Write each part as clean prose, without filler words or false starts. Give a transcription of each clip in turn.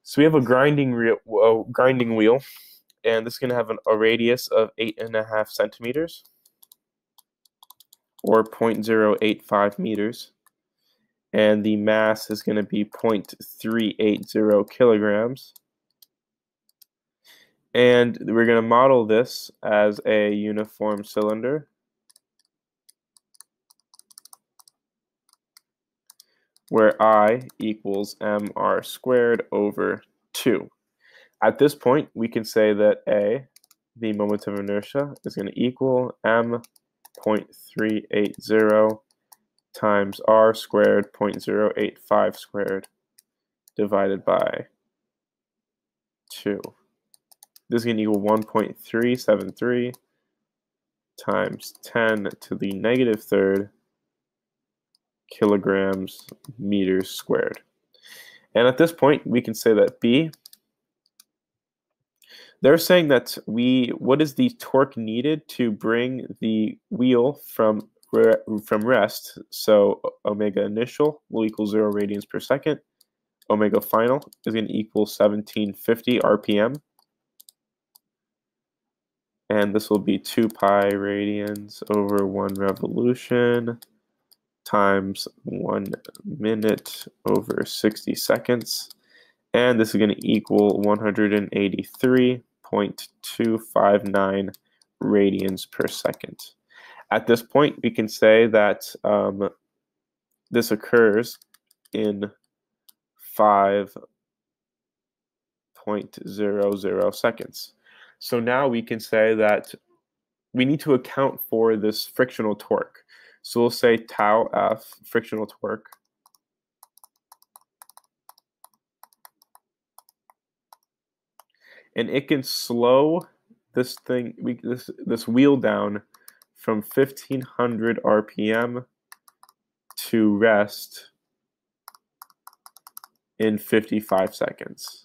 So we have a grinding wheel, and this is going to have a radius of 8.5 centimeters, or 0.085 meters, and the mass is going to be 0.380 kilograms. And we're going to model this as a uniform cylinder, where I equals mr squared over 2. At this point, we can say that A, the moment of inertia, is going to equal m 0.380 times r squared 0.085 squared divided by 2. This is going to equal 1.373 times 10 to the negative third kilograms meters squared. And at this point, we can say that B, they're saying that what is the torque needed to bring the wheel from rest? So omega initial will equal 0 radians per second. Omega final is going to equal 1750 RPM. And this will be 2 pi radians over 1 revolution times 1 minute over 60 seconds. And this is going to equal 183.259 radians per second. At this point, we can say that this occurs in 5.00 seconds. So now we can say that we need to account for this frictional torque. So we'll say tau F, frictional torque, and it can slow this wheel down from 1500 RPM to rest in 55 seconds.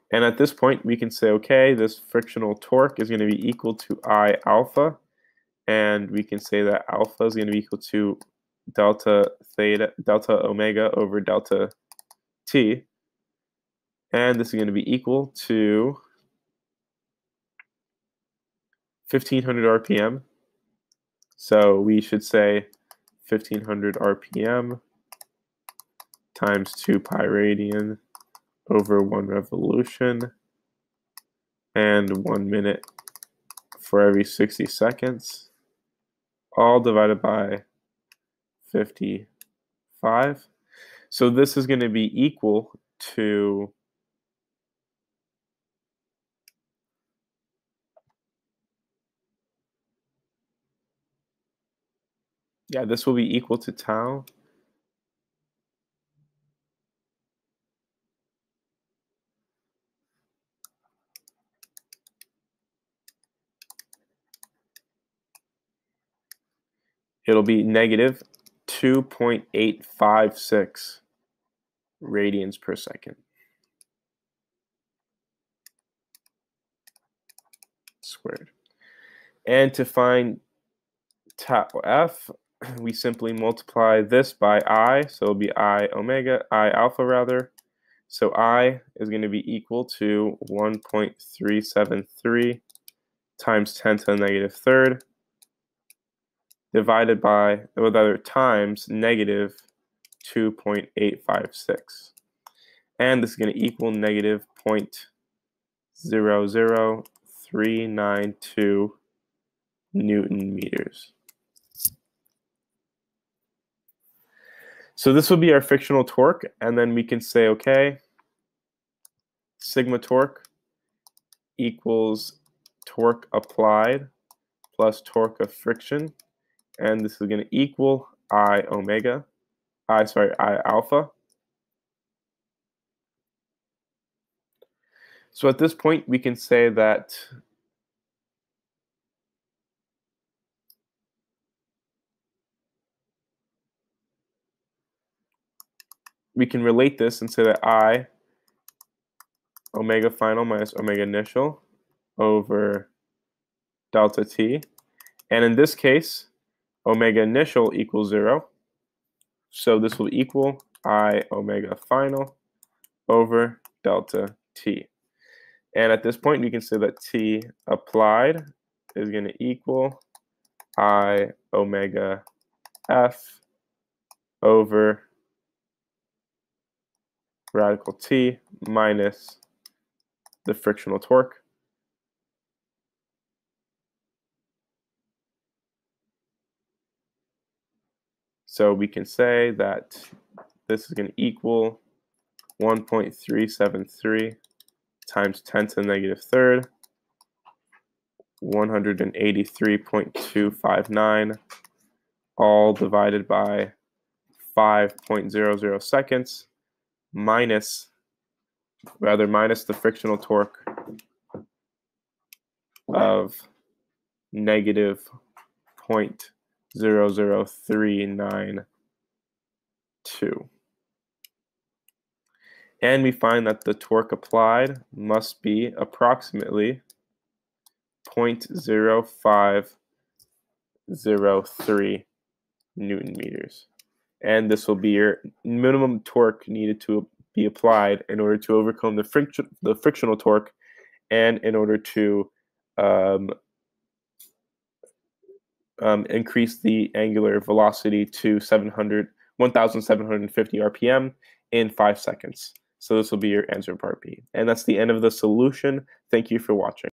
And at this point, we can say, okay, this frictional torque is going to be equal to I alpha, and we can say that alpha is going to be equal to delta omega over delta t, and this is going to be equal to 1500 RPM. So we should say 1500 RPM times 2 pi radian over 1 revolution and 1 minute for every 60 seconds, all divided by 55. So this is going to be equal to this will be equal to tau it'll be negative 2.856 radians per second squared. And to find tau F, we simply multiply this by I, so it'll be I alpha rather. So I is going to be equal to 1.373 times 10 to the negative third divided by, times negative 2.856. And this is going to equal negative 0.00392 Newton meters. So this will be our frictional torque, and then we can say, okay, sigma torque equals torque applied plus torque of friction, and this is going to equal I alpha. So at this point, we can say that we can relate this and say that I omega final minus omega initial over delta t. And in this case, omega initial equals 0. So this will equal I omega final over delta t. And at this point, you can say that t applied is going to equal I omega f over radical t minus the frictional torque. So we can say that this is going to equal 1.373 times 10 to the negative third, 183.259, all divided by 5.00 seconds, minus the frictional torque of negative 0.00392. And we find that the torque applied must be approximately 0.0503 Newton meters. And this will be your minimum torque needed to be applied in order to overcome the frictional torque and in order to increase the angular velocity to 1,750 RPM in 5 seconds. So this will be your answer part B. And that's the end of the solution. Thank you for watching.